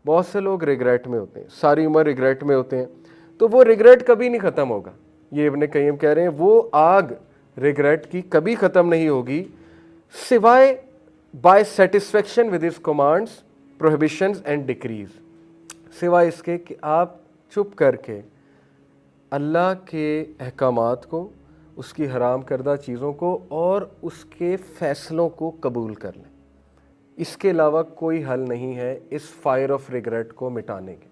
بہت سے لوگ ریگریٹ میں ہوتے ہیں، ساری عمر ریگریٹ میں ہوتے ہیں، تو وہ ریگریٹ کبھی نہیں ختم ہوگا. یہ ابن قیم کہہ رہے ہیں وہ آگ ریگریٹ کی کبھی ختم نہیں ہوگی سوائے by satisfaction with his commands prohibitions and decrease, سوائے اس کے کہ آپ چپ کر کے اللہ کے احکامات کو، اس کی حرام کردہ چیزوں کو اور اس کے فیصلوں کو قبول کر لیں. اس کے علاوہ کوئی حل نہیں ہے اس فائر آف ریگریٹ کو مٹانے کے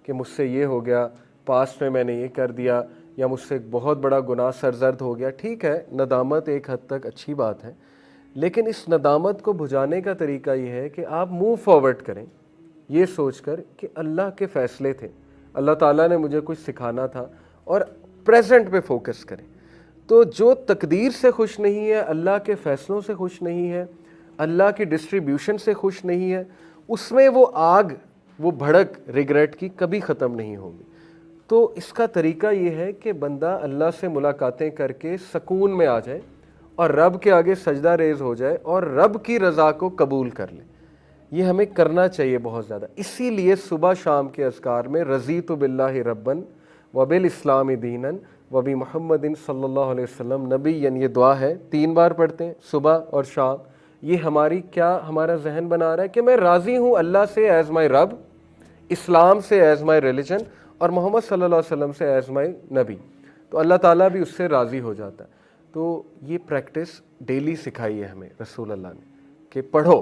کہ مجھ سے یہ ہو گیا، پاسٹ میں نے یہ کر دیا، یا مجھ سے ایک بہت بڑا گناہ سرزد ہو گیا. ٹھیک ہے، ندامت ایک حد تک اچھی بات ہے، لیکن اس ندامت کو بھجانے کا طریقہ یہ ہے کہ آپ موو فارورڈ کریں یہ سوچ کر کہ اللہ کے فیصلے تھے، اللہ تعالیٰ نے مجھے کچھ سکھانا تھا، اور پریزنٹ پہ فوکس کریں. تو جو تقدیر سے خوش نہیں ہے، اللہ کے فیصلوں سے خوش نہیں ہے، اللہ کی ڈسٹریبیوشن سے خوش نہیں ہے، اس میں وہ آگ، وہ بھڑک ریگریٹ کی کبھی ختم نہیں ہوگی. تو اس کا طریقہ یہ ہے کہ بندہ اللہ سے ملاقاتیں کر کے سکون میں آ جائے اور رب کے آگے سجدہ ریز ہو جائے اور رب کی رضا کو قبول کر لے. یہ ہمیں کرنا چاہیے بہت زیادہ. اسی لیے صبح شام کے اذکار میں رضیت باللہ ربًا وبالاسلام دینا وبمحمد صلی اللہ علیہ وسلم نبی، یعنی یہ دعا ہے 3 بار پڑھتے ہیں صبح اور شام. یہ ہماری کیا ہمارا ذہن بنا رہا ہے کہ میں راضی ہوں اللہ سے ایز مائی رب، اسلام سے ایز مائی ریلیجن، اور محمد صلی اللہ علیہ وسلم سے ایز مائی نبی. تو اللہ تعالیٰ بھی اس سے راضی ہو جاتا ہے. تو یہ پریکٹس ڈیلی سکھائی ہے ہمیں رسول اللہ نے کہ پڑھو،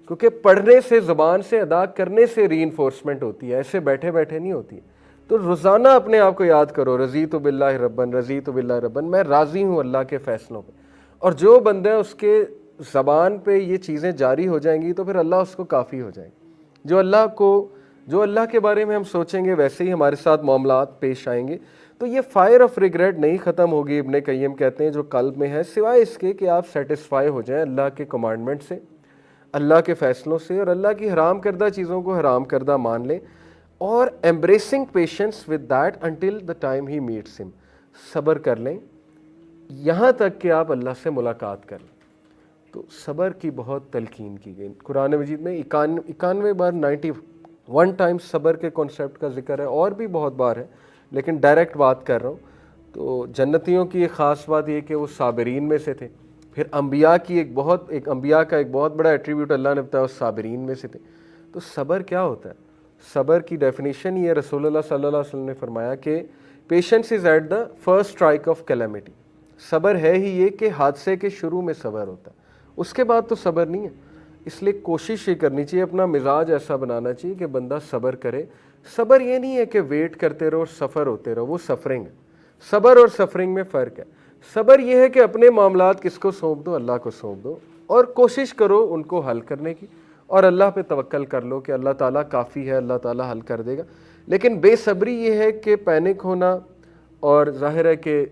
کیونکہ پڑھنے سے، زبان سے ادا کرنے سے ری انفورسمنٹ ہوتی ہے، ایسے بیٹھے بیٹھے نہیں ہوتی ہے. تو روزانہ اپنے آپ کو یاد کرو رضیت باللہ ربًا، رضیت باللہ ربًا، میں راضی ہوں اللہ کے فیصلوں پہ. اور جو بندہ اس کے زبان پہ یہ چیزیں جاری ہو جائیں گی تو پھر اللہ اس کو کافی ہو جائیں گے. جو اللہ کے بارے میں ہم سوچیں گے ویسے ہی ہمارے ساتھ معاملات پیش آئیں گے. تو یہ فائر آف ریگریٹ نہیں ختم ہوگی، ابن قیم کہتے ہیں، جو قلب میں ہے، سوائے اس کے کہ آپ سیٹسفائی ہو جائیں اللہ کے کمانڈمنٹ سے، اللہ کے فیصلوں سے، اور اللہ کی حرام کردہ چیزوں کو حرام کردہ مان لیں، اور embracing patience with that until the time he meets him، صبر کر لیں یہاں تک کہ آپ اللہ سے ملاقات کر لیں. تو صبر کی بہت تلقین کی گئی قرآن مجید میں، 91 بار 91 ٹائمز صبر کے کانسیپٹ کا ذکر ہے، اور بھی بہت بار ہے لیکن ڈائریکٹ بات کر رہا ہوں. تو جنتیوں کی ایک خاص بات یہ کہ وہ صابرین میں سے تھے. پھر انبیاء کی انبیاء کا ایک بہت بڑا ایٹریبیوٹ اللہ نے بتایا، وہ صابرین میں سے تھے. تو صبر کیا ہوتا ہے؟ صبر کی ڈیفینیشن یہ رسول اللہ صلی اللہ علیہ وسلم نے فرمایا کہ patience is at the first strike of calamity. صبر ہے ہی یہ کہ حادثے کے شروع میں صبر ہوتا ہے، اس کے بعد تو صبر نہیں ہے. اس لیے کوشش یہ کرنی چاہیے، اپنا مزاج ایسا بنانا چاہیے کہ بندہ صبر کرے. صبر یہ نہیں ہے کہ ویٹ کرتے رہو اور سفر ہوتے رہو، وہ سفرنگ ہے. صبر اور سفرنگ میں فرق ہے. صبر یہ ہے کہ اپنے معاملات کس کو سونپ دو؟ اللہ کو سونپ دو، اور کوشش کرو ان کو حل کرنے کی، اور اللہ پہ توکل کر لو کہ اللہ تعالیٰ کافی ہے، اللہ تعالیٰ حل کر دے گا. لیکن بے صبری یہ ہے کہ پینک ہونا، اور ظاہر ہے کہ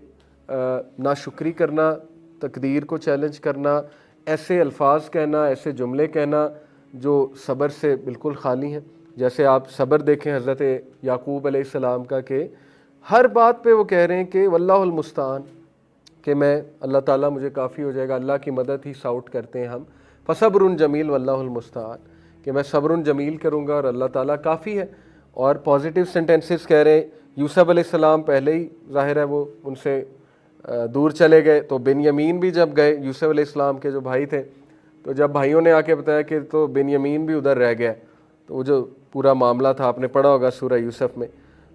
ناشکری کرنا، تقدیر کو چیلنج کرنا، ایسے الفاظ کہنا، ایسے جملے کہنا جو صبر سے بالکل خالی ہیں. جیسے آپ صبر دیکھیں حضرت یعقوب علیہ السلام کا، کہ ہر بات پہ وہ کہہ رہے ہیں کہ واللہ المستعان، کہ میں، اللہ تعالیٰ مجھے کافی ہو جائے گا، اللہ کی مدد ہی ساؤٹ کرتے ہیں ہم. فصبر جمیل واللہ المستعان، کہ میں صبر جمیل کروں گا اور اللہ تعالیٰ کافی ہے. اور پازیٹیو سینٹینسز کہہ رہے ہیں. یوسف علیہ السلام پہلے ہی ظاہر ہے وہ ان سے دور چلے گئے، تو بنیامین بھی جب گئے، یوسف علیہ السلام کے جو بھائی تھے، تو جب بھائیوں نے آ کے بتایا کہ تو بنیامین بھی ادھر رہ گیا، تو وہ جو پورا معاملہ تھا آپ نے پڑھا ہوگا سورہ یوسف میں،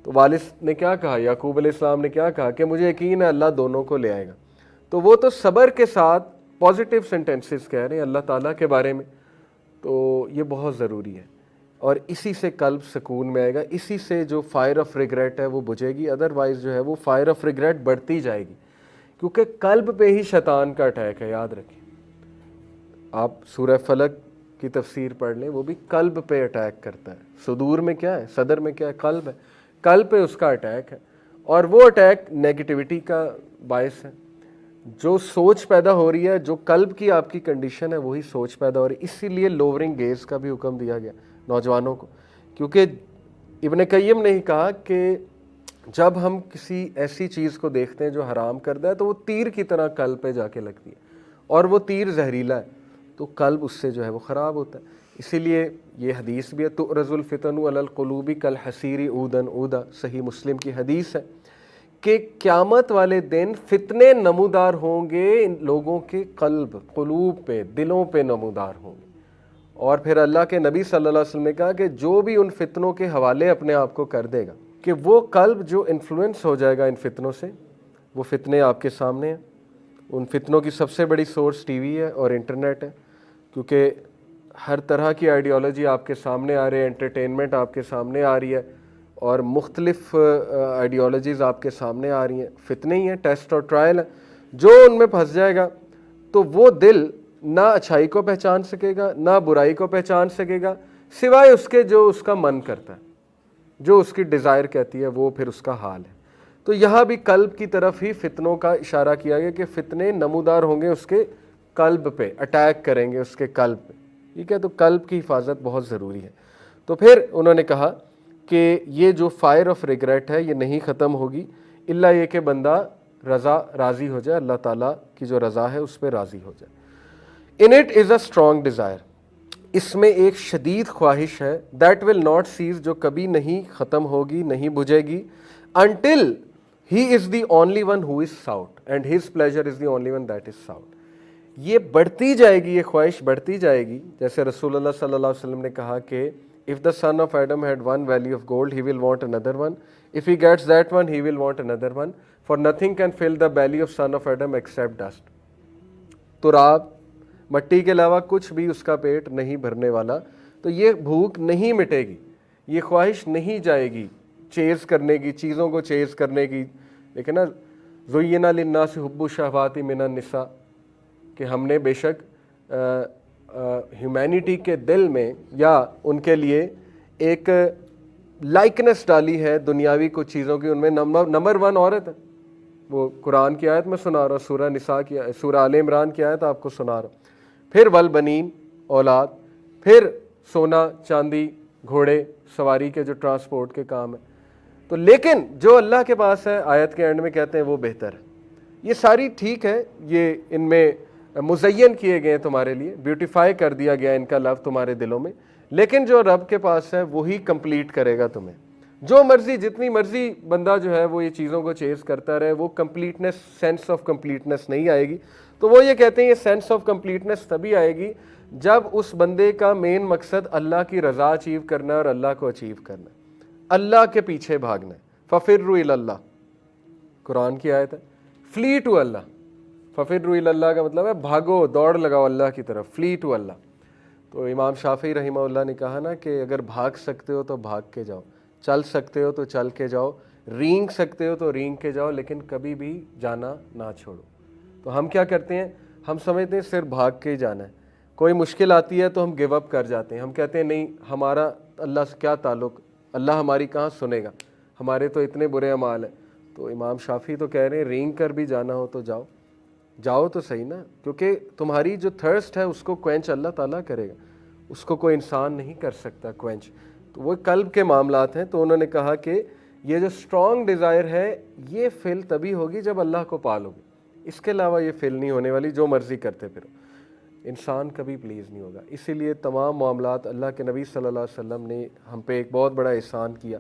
تو والد نے کیا کہا، یعقوب علیہ السلام نے کیا کہا کہ مجھے یقین ہے اللہ دونوں کو لے آئے گا. تو وہ تو صبر کے ساتھ پازیٹیو سینٹینسز کہہ رہے ہیں اللہ تعالیٰ کے بارے میں. تو یہ بہت ضروری ہے، اور اسی سے قلب سکون میں آئے گا، اسی سے جو فائر آف ریگریٹ ہے وہ بجھے گی. ادروائز جو ہے وہ فائر آف ریگریٹ بڑھتی جائے گی، کیونکہ قلب پہ ہی شیطان کا اٹیک ہے. یاد رکھیں، آپ سورہ فلق کی تفسیر پڑھ لیں، وہ بھی قلب پہ اٹیک کرتا ہے. صدور میں کیا ہے؟ صدر میں کیا ہے؟ قلب ہے. قلب پہ اس کا اٹیک ہے، اور وہ اٹیک نیگیٹیوٹی کا باعث ہے. جو سوچ پیدا ہو رہی ہے، جو قلب کی آپ کی کنڈیشن ہے، وہی سوچ پیدا ہو رہی ہے. اسی لیے لوورنگ گیز کا بھی حکم دیا گیا نوجوانوں کو، کیونکہ ابن قیم نے ہی کہا کہ جب ہم کسی ایسی چیز کو دیکھتے ہیں جو حرام کردہ ہے، تو وہ تیر کی طرح قلب پہ جا کے لگتی ہے، اور وہ تیر زہریلا ہے، تو قلب اس سے جو ہے وہ خراب ہوتا ہے. اسی لیے یہ حدیث بھی ہے تُعْرَضُ الْفِتَنُ عَلَى الْقُلُوبِ كَالْحَصِيرِ عُودًا عُودًا، صحیح مسلم کی حدیث ہے کہ قیامت والے دن فتنے نمودار ہوں گے ان لوگوں کے قلوب پہ، دلوں پہ نمودار ہوں گے۔ اور پھر اللہ کے نبی صلی اللہ علیہ وسلم نے کہا کہ جو بھی ان فتنوں کے حوالے اپنے آپ کو کر دے گا، کہ وہ قلب جو انفلوئنس ہو جائے گا ان فتنوں سے، وہ فتنے آپ کے سامنے ہیں۔ ان فتنوں کی سب سے بڑی سورس ٹی وی ہے اور انٹرنیٹ ہے، کیونکہ ہر طرح کی آئیڈیالوجی آپ کے سامنے آ رہی ہے، انٹرٹینمنٹ آپ کے سامنے آ رہی ہے، اور مختلف آئیڈیالوجیز آپ کے سامنے آ رہی ہیں۔ فتنے ہی ہیں، ٹیسٹ اور ٹرائل ہے۔ جو ان میں پھنس جائے گا تو وہ دل نہ اچھائی کو پہچان سکے گا، نہ برائی کو پہچان سکے گا، سوائے اس کے جو اس کا من کرتا ہے، جو اس کی ڈیزائر کہتی ہے، وہ پھر اس کا حال ہے۔ تو یہاں بھی قلب کی طرف ہی فتنوں کا اشارہ کیا گیا کہ فتنے نمودار ہوں گے اس کے قلب پہ، اٹیک کریں گے اس کے قلب پہ، ٹھیک ہے۔ تو قلب کی حفاظت بہت ضروری ہے۔ تو پھر انہوں نے کہا کہ یہ جو فائر آف ریگریٹ ہے یہ نہیں ختم ہوگی الا یہ کہ بندہ راضی ہو جائے، اللہ تعالیٰ کی جو رضا ہے اس پہ راضی ہو جائے۔ In it is a strong desire, اس میں ایک شدید خواہش ہے، دیٹ ول ناٹ سیز، جو کبھی نہیں ختم ہوگی، نہیں بجھے گی، until he is the only one who is sort and his pleasure is the only one that is sort. یہ بڑھتی جائے گی، یہ خواہش بڑھتی جائے گی، جیسے رسول اللہ صلی اللہ علیہ وسلم نے کہا کہ if the son of Adam had one valley of gold, he will want another one. If he gets that one, he will want another one. For nothing can fill the belly of son of Adam except dust. تراب، مٹی کے علاوہ کچھ بھی اس کا پیٹ نہیں بھرنے والا۔ تو یہ بھوک نہیں مٹے گی، یہ خواہش نہیں جائے گی چیز کرنے کی، چیزوں کو چیز کرنے کی۔ لیکن نا زُيِّنَ لِلنَّاسِ حُبُّ الشَّهَوَاتِ مِنَ النِّسَاءِ، کہ ہم نے بے شک ہیومینٹی کے دل میں یا ان کے لیے ایک لائکنس ڈالی ہے دنیاوی کچھ چیزوں کی، ان میں نمبر 1 عورت ہے۔ وہ قرآن کی آیت میں سنا رہا ہوں، سورہ نساء کی، سورہ آل عمران کی آیت آپ کو سنا رہا ہوں۔ پھر والبنین، اولاد، پھر سونا چاندی، گھوڑے سواری کے جو ٹرانسپورٹ کے کام ہے۔ تو لیکن جو اللہ کے پاس ہے، آیت کے اینڈ میں کہتے ہیں وہ بہتر ہے۔ یہ ساری ٹھیک ہے، یہ ان میں مزین کیے گئے ہیں تمہارے لیے، بیوٹیفائی کر دیا گیا ان کا لو تمہارے دلوں میں، لیکن جو رب کے پاس ہے وہی کمپلیٹ کرے گا تمہیں۔ جو مرضی، جتنی مرضی بندہ جو ہے وہ یہ چیزوں کو چیز کرتا رہے، وہ کمپلیٹنس، سینس آف کمپلیٹنس نہیں آئے گی۔ تو وہ یہ کہتے ہیں یہ سینس آف کمپلیٹنس تبھی آئے گی جب اس بندے کا مین مقصد اللہ کی رضا اچیو کرنا ہے اور اللہ کو اچیو کرنا ہے، اللہ کے پیچھے بھاگنا ہے۔ فَفِرُّوا إِلَى اللَّهِ، قرآن کی آیت ہے، فلی ٹو اللہ۔ فَفِرُّوا إِلَى اللَّهِ کا مطلب ہے بھاگو، دوڑ لگاؤ اللہ کی طرف، فلی ٹو اللہ۔ تو امام شافعی رحمہ اللہ نے کہا نا کہ اگر بھاگ سکتے ہو تو بھاگ کے جاؤ، چل سکتے ہو تو چل کے جاؤ، رینگ سکتے ہو تو رینگ کے جاؤ، لیکن کبھی بھی جانا نہ چھوڑو۔ تو ہم کیا کرتے ہیں، ہم سمجھتے ہیں صرف بھاگ کے ہی جانا ہے، کوئی مشکل آتی ہے تو ہم گیو اپ کر جاتے ہیں، ہم کہتے ہیں نہیں ہمارا اللہ سے کیا تعلق، اللہ ہماری کہاں سنے گا، ہمارے تو اتنے برے اعمال ہیں۔ تو امام شافعی تو کہہ رہے ہیں رینگ کر بھی جانا ہو تو جاؤ، جاؤ تو صحیح نا، کیونکہ تمہاری جو تھرسٹ ہے اس کو کوئنچ اللہ تعالیٰ کرے گا، اس کو کوئی انسان نہیں کر سکتا کوئنچ۔ تو وہ قلب کے معاملات ہیں۔ تو انہوں نے کہا کہ یہ جو اسٹرانگ ڈیزائر ہے یہ فل تبھی ہوگی جب اللہ کو پالو گے، اس کے علاوہ یہ فل نہیں ہونے والی، جو مرضی کرتے پھرو، انسان کبھی پلیز نہیں ہوگا۔ اسی لیے تمام معاملات، اللہ کے نبی صلی اللہ علیہ وسلم نے ہم پہ ایک بہت بڑا احسان کیا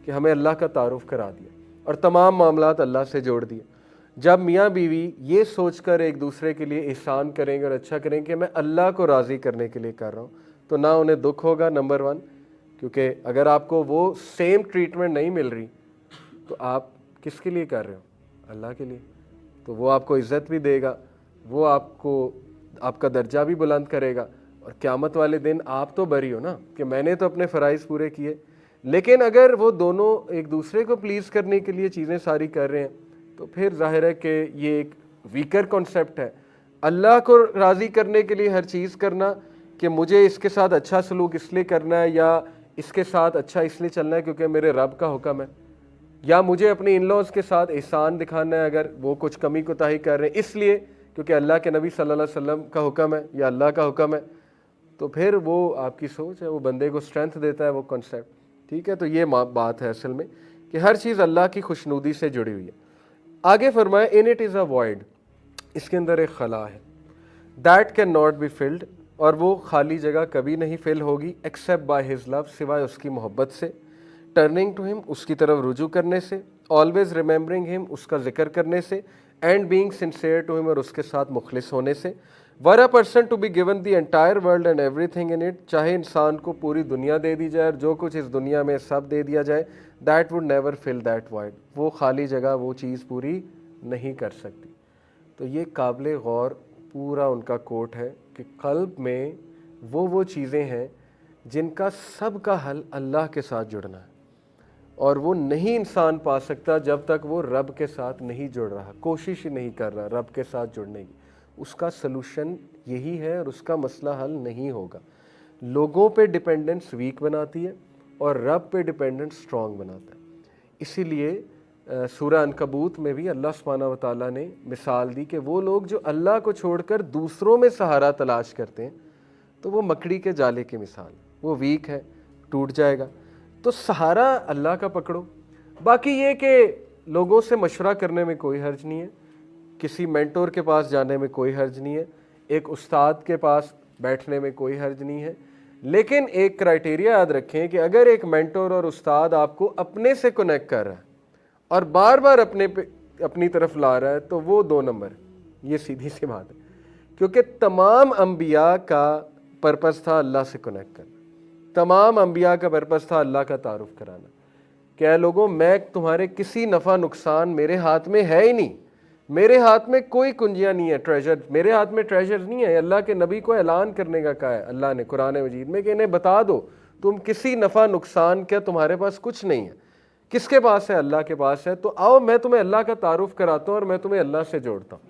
کہ ہمیں اللہ کا تعارف کرا دیا اور تمام معاملات اللہ سے جوڑ دیے۔ جب میاں بیوی یہ سوچ کر ایک دوسرے کے لیے احسان کریں گے اور اچھا کریں گے کہ میں اللہ کو راضی کرنے کے لیے کر رہا ہوں، تو نہ انہیں دکھ ہوگا، نمبر 1، کیونکہ اگر آپ کو وہ سیم ٹریٹمنٹ نہیں مل رہی تو آپ کس کے لیے کر رہے ہو، اللہ کے لیے، تو وہ آپ کو عزت بھی دے گا، وہ آپ کو آپ کا درجہ بھی بلند کرے گا، اور قیامت والے دن آپ تو بری ہو نا کہ میں نے تو اپنے فرائض پورے کیے۔ لیکن اگر وہ دونوں ایک دوسرے کو پلیز کرنے کے لیے چیزیں ساری کر رہے ہیں تو پھر ظاہر ہے کہ یہ ایک ویکر کانسیپٹ ہے۔ اللہ کو راضی کرنے کے لیے ہر چیز کرنا کہ مجھے اس کے ساتھ اچھا سلوک اس لیے کرنا ہے، یا اس کے ساتھ اچھا اس لیے چلنا ہے کیونکہ میرے رب کا حکم ہے، یا مجھے اپنے ان لاز کے ساتھ احسان دکھانا ہے اگر وہ کچھ کمی کوتاہی کر رہے ہیں اس لیے کیونکہ اللہ کے نبی صلی اللہ علیہ وسلم کا حکم ہے یا اللہ کا حکم ہے، تو پھر وہ آپ کی سوچ ہے، وہ بندے کو اسٹرینتھ دیتا ہے وہ کانسیپٹ، ٹھیک ہے۔ تو یہ بات ہے اصل میں کہ ہر چیز اللہ کی خوشنودی سے جڑی ہوئی ہے۔ آگے فرمایا ان اٹ از اے وائڈ، اس کے اندر ایک خلا ہے، that can not be filled, اور وہ خالی جگہ کبھی نہیں فل ہوگی ایکسیپٹ بائی ہز لو، سوائے اس کی محبت سے، ٹرننگ ٹو ہم، اس کی طرف رجوع کرنے سے، آلویز ریممبرنگ ہم، اس کا ذکر کرنے سے، اینڈ بینگ سنسیئر ٹو ہم، اور اس کے ساتھ مخلص ہونے سے. For a person to be given the entire world and everything in it, چاہے انسان کو پوری دنیا دے دی جائے اور جو کچھ اس دنیا میں سب دے دیا جائے، that would never fill that void, وہ خالی جگہ وہ چیز پوری نہیں کر سکتی. تو یہ قابل غور پورا ان کا کوٹ ہے کہ قلب میں وہ چیزیں ہیں جن کا سب کا حل اللہ کے ساتھ جڑنا ہے، اور وہ نہیں انسان پا سکتا جب تک وہ رب کے ساتھ نہیں جڑ رہا، کوشش ہی نہیں کر رہا رب کے ساتھ جڑنے کی. اس کا سلوشن یہی ہے اور اس کا مسئلہ حل نہیں ہوگا. لوگوں پہ ڈیپینڈنس ویک بناتی ہے اور رب پہ ڈیپینڈنس اسٹرانگ بناتا ہے. اسی لیے سورہ عنکبوت میں بھی اللہ سبحانہ و تعالیٰ نے مثال دی کہ وہ لوگ جو اللہ کو چھوڑ کر دوسروں میں سہارا تلاش کرتے ہیں تو وہ مکڑی کے جالے کی مثال، وہ ویک ہے، ٹوٹ جائے گا. تو سہارا اللہ کا پکڑو. باقی یہ کہ لوگوں سے مشورہ کرنے میں کوئی حرج نہیں ہے، کسی مینٹور کے پاس جانے میں کوئی حرج نہیں ہے، ایک استاد کے پاس بیٹھنے میں کوئی حرج نہیں ہے. لیکن ایک کرائٹیریا یاد رکھیں کہ اگر ایک مینٹور اور استاد آپ کو اپنے سے کنیکٹ کر رہا ہے اور بار بار اپنی طرف لا رہا ہے تو وہ 2 نمبر، یہ سیدھی سی بات ہے. کیونکہ تمام انبیاء کا پرپس تھا اللہ سے کنیکٹ کرنا، تمام انبیاء کا پرپس تھا اللہ کا تعارف کرانا کہ اے لوگوں میں تمہارے کسی نفع نقصان میرے ہاتھ میں ہے ہی نہیں، میرے ہاتھ میں کوئی کنجیاں نہیں ہے، ٹریجر میرے ہاتھ میں ٹریجر نہیں ہے. اللہ کے نبی کو اعلان کرنے کا کہا ہے اللہ نے قرآن مجید میں کہ انہیں بتا دو تم کسی نفع نقصان کا تمہارے پاس کچھ نہیں ہے. کس کے پاس ہے؟ اللہ کے پاس ہے. تو آؤ میں تمہیں اللہ کا تعارف کراتا ہوں اور میں تمہیں اللہ سے جوڑتا ہوں.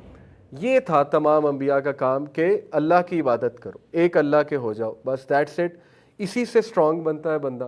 یہ تھا تمام انبیاء کا کام کہ اللہ کی عبادت کرو، ایک اللہ کے ہو جاؤ، بس دیٹس اٹ. اسی سے اسٹرانگ بنتا ہے بندہ.